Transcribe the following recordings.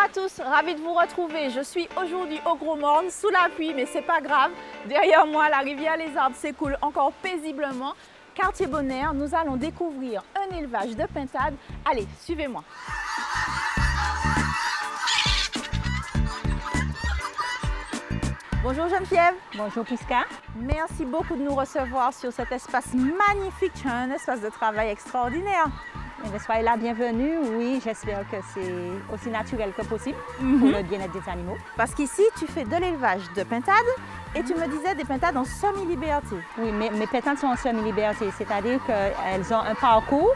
à tous, ravie de vous retrouver. Je suis aujourd'hui au Gros Morne, sous la pluie, mais c'est pas grave. Derrière moi, la rivière Les Arbres s'écoule encore paisiblement. Quartier Bonaire, nous allons découvrir un élevage de pintades. Allez, suivez-moi. Bonjour Geneviève. Bonjour Prisca. Merci beaucoup de nous recevoir sur cet espace magnifique, un espace de travail extraordinaire. Soyez la bienvenue. Oui, j'espère que c'est aussi naturel que possible pour le bien-être des animaux. Parce qu'ici, tu fais de l'élevage de pintades et tu me disais des pintades en semi-liberté. Oui, mes pintades sont en semi-liberté, c'est-à-dire qu'elles ont un parcours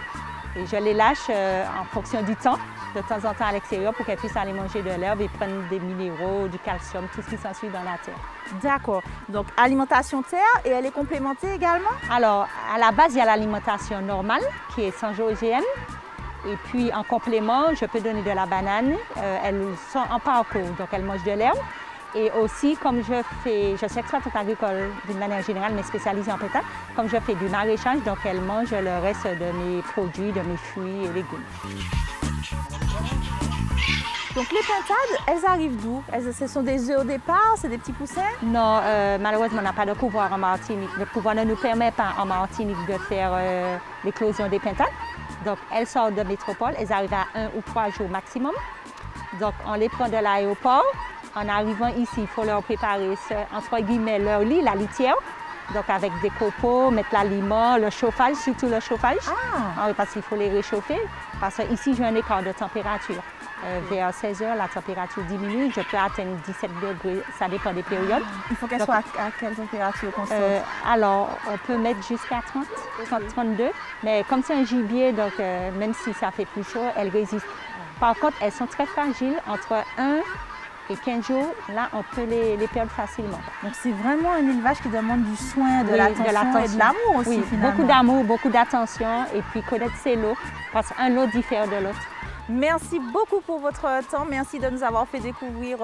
et je les lâche en fonction du temps en temps à l'extérieur pour qu'elles puissent aller manger de l'herbe et prendre des minéraux, du calcium, tout ce qui s'ensuit dans la terre. D'accord. Donc, alimentation terre et elle est complémentée également? Alors, à la base, il y a l'alimentation normale qui est sans OGM. Et puis, en complément, je peux donner de la banane. Elles sont en parcours, donc elles mangent de l'herbe. Et aussi, comme je suis exploitante agricole d'une manière générale, mais spécialisée en pintades, comme je fais du maraîchage, donc elles mangent le reste de mes produits, de mes fruits et légumes. Donc les pintades, elles arrivent d'où? Ce sont des œufs au départ? C'est des petits poussins? Non, malheureusement, on n'a pas de couvoir en Martinique. Le couvoir ne nous permet pas en Martinique de faire l'éclosion des pintades. Donc elles sortent de métropole, elles arrivent à 1 ou 3 jours maximum. Donc on les prend de l'aéroport. En arrivant ici, il faut leur préparer, entre guillemets, leur lit, la litière. Donc avec des copeaux, mettre l'aliment, le chauffage, surtout le chauffage. Ah oui, parce qu'il faut les réchauffer. Parce qu'ici, j'ai un écart de température. Vers 16 h, la température diminue. Je peux atteindre 17 degrés, ça dépend des périodes. Il faut qu'elle soit à quelle température constante? Alors, on peut mettre jusqu'à 30, 32. Mais comme c'est un gibier, donc même si ça fait plus chaud, elles résistent. Par contre, elles sont très fragiles. Entre 1 et 15 jours, là, on peut les perdre facilement. Donc, c'est vraiment un élevage qui demande du soin, de l'attention et de l'amour aussi, finalement. Beaucoup d'amour, beaucoup d'attention et puis connaître ses lots, parce qu'un lot diffère de l'autre. Merci beaucoup pour votre temps. Merci de nous avoir fait découvrir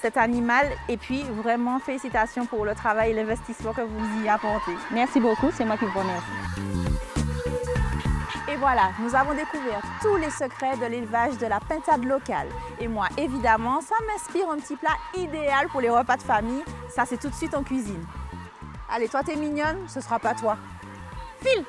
cet animal. Et puis, vraiment, félicitations pour le travail et l'investissement que vous y apportez. Merci beaucoup. C'est moi qui vous remercie. Et voilà, nous avons découvert tous les secrets de l'élevage de la pintade locale. Et moi, évidemment, ça m'inspire un petit plat idéal pour les repas de famille. Ça, c'est tout de suite en cuisine. Allez, toi, t'es mignonne, ce sera pas toi. File!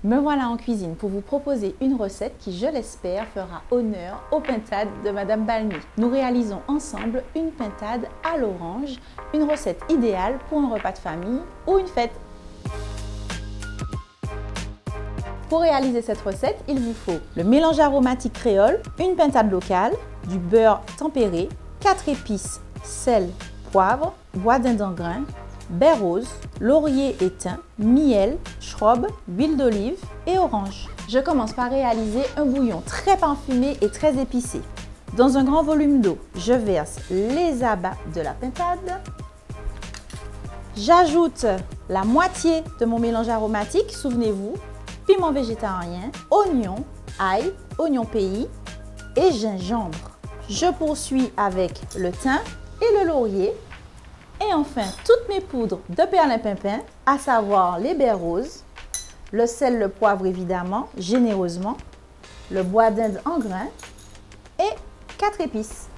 Me voilà en cuisine pour vous proposer une recette qui, je l'espère, fera honneur aux pintades de Madame Balmy. Nous réalisons ensemble une pintade à l'orange, une recette idéale pour un repas de famille ou une fête. Pour réaliser cette recette, il vous faut le mélange aromatique créole, une pintade locale, du beurre tempéré, 4 épices, sel, poivre, bois d'Inde en grains, baie rose, laurier et thym, miel, schrob, huile d'olive et orange. Je commence par réaliser un bouillon très parfumé et très épicé. Dans un grand volume d'eau, je verse les abats de la pintade. J'ajoute la moitié de mon mélange aromatique, souvenez-vous, piment végétarien, oignon, ail, oignon pays et gingembre. Je poursuis avec le thym et le laurier. Et enfin, toutes mes poudres de perlimpinpin, à savoir les baies roses, le sel, le poivre évidemment, généreusement, le bois d'Inde en grains et 4 épices.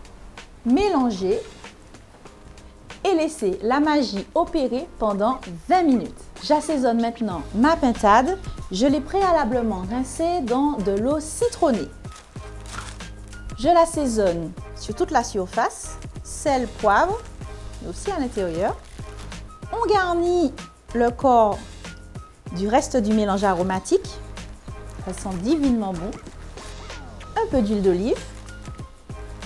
Mélangez et laissez la magie opérer pendant 20 minutes. J'assaisonne maintenant ma pintade. Je l'ai préalablement rincée dans de l'eau citronnée. Je l'assaisonne sur toute la surface, sel, poivre, mais aussi à l'intérieur. On garnit le corps du reste du mélange aromatique. Ça sent divinement bon. Un peu d'huile d'olive,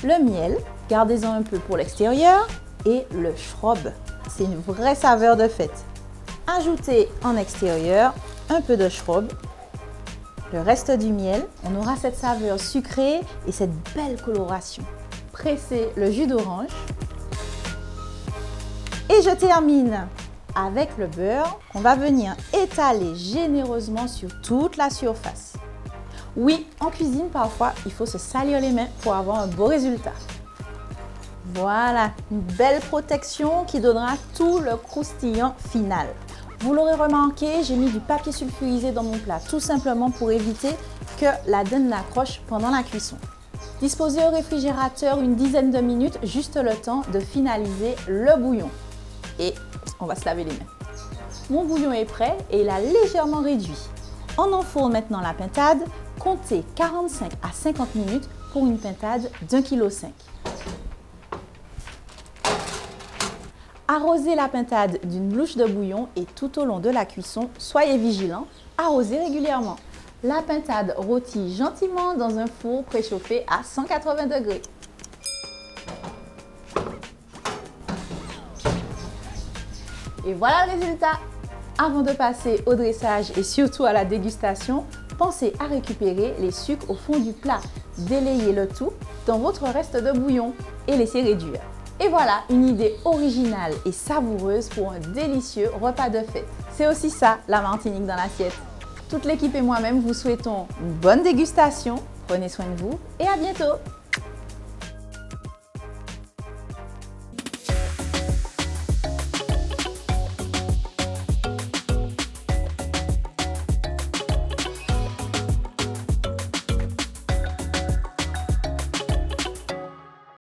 le miel, gardez-en un peu pour l'extérieur, et le schrob. C'est une vraie saveur de fête. Ajoutez en extérieur un peu de schrob, le reste du miel. On aura cette saveur sucrée et cette belle coloration. Pressez le jus d'orange. Et je termine avec le beurre qu'on va venir étaler généreusement sur toute la surface. Oui, en cuisine, parfois, il faut se salir les mains pour avoir un beau résultat. Voilà, une belle protection qui donnera tout le croustillant final. Vous l'aurez remarqué, j'ai mis du papier sulfurisé dans mon plat, tout simplement pour éviter que la dinde n'accroche pendant la cuisson. Disposez au réfrigérateur une dizaine de minutes, juste le temps de finaliser le bouillon. Et on va se laver les mains. Mon bouillon est prêt et il a légèrement réduit. On enfourne maintenant la pintade, comptez 45 à 50 minutes pour une pintade d'1,5 kg. Arrosez la pintade d'une louche de bouillon et tout au long de la cuisson, soyez vigilant, arrosez régulièrement. La pintade rôtit gentiment dans un four préchauffé à 180 degrés. Et voilà le résultat! Avant de passer au dressage et surtout à la dégustation, pensez à récupérer les sucres au fond du plat. Délayez le tout dans votre reste de bouillon et laissez réduire. Et voilà une idée originale et savoureuse pour un délicieux repas de fête. C'est aussi ça, la Martinique dans l'assiette. Toute l'équipe et moi-même vous souhaitons une bonne dégustation, prenez soin de vous et à bientôt!